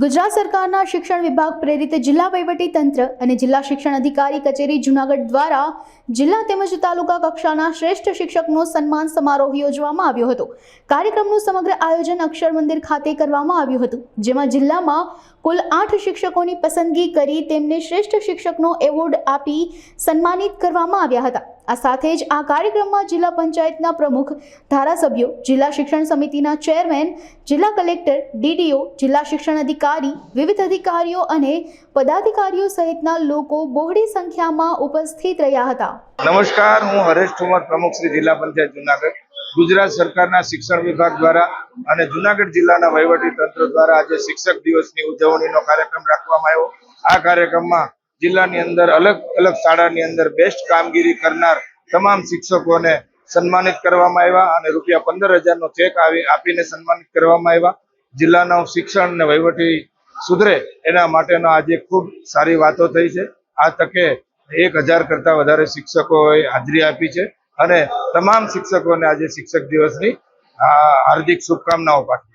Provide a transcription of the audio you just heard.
ગુજરાત સરકારના શિક્ષણ વિભાગ પ્રેરિત જિલ્લા વહીવટી તંત્ર અને જિલ્લા શિક્ષણ અધિકારી કચેરી જૂનાગઢ દ્વારા જિલ્લા તેમજ તાલુકા કક્ષાના શ્રેષ્ઠ શિક્ષકનો સન્માન સમારોહ યોજવામાં આવ્યો હતો। કાર્યક્રમનું સમગ્ર આયોજન અક્ષર મંદિર ખાતે કરવામાં આવ્યું હતું, જેમાં જિલ્લામાં કુલ 8 શિક્ષકોની પસંદગી કરી તેમને શ્રેષ્ઠ શિક્ષકનો એવોર્ડ આપી સન્માનિત કરવામાં આવ્યા હતા। આ સાથે જ આ કાર્યક્રમમાં જિલ્લા પંચાયતના પ્રમુખ, ધારાસભ્યો, જિલ્લા શિક્ષણ સમિતિના ચેરમેન, જિલ્લા કલેક્ટર, ડીડીઓ, જિલ્લા શિક્ષણ અધિકારી, વિવિધ અધિકારીઓ અને પદાધિકારીઓ સહિતના લોકો બહોળી સંખ્યામાં ઉપસ્થિત રહ્યા હતા। નમસ્કાર, હું હરેશ ઠુમર, પ્રમુખ શ્રી જિલ્લા પંચાયત જૂનાગઢ। ગુજરાત સરકારના શિક્ષણ વિભાગ દ્વારા અને જૂનાગઢ જિલ્લાના વહીવટી તંત્ર દ્વારા આજે શિક્ષક દિવસની ઉજવણીનો કાર્યક્રમ રાખવામાં આવ્યો। આ કાર્યક્રમમાં જિલ્લાની અંદર અલગ અલગ શાળાની અંદર બેસ્ટ કામગીરી કરનાર તમામ શિક્ષકોને સન્માનિત કરવામાં આવ્યા અને ₹15,000નો ચેક આપીને સન્માનિત કરવામાં આવ્યા। જિલ્લાનું શિક્ષણ અને વહીવટી સુધરે એના માટેનો આજે ખૂબ સારી વાતો થઈ છે। આ તકે 1000 કરતાં વધારે શિક્ષકોએ હાજરી આપી છે અને તમામ શિક્ષકોને આજે શિક્ષક દિવસની હાર્દિક શુભકામનાઓ પાઠવું।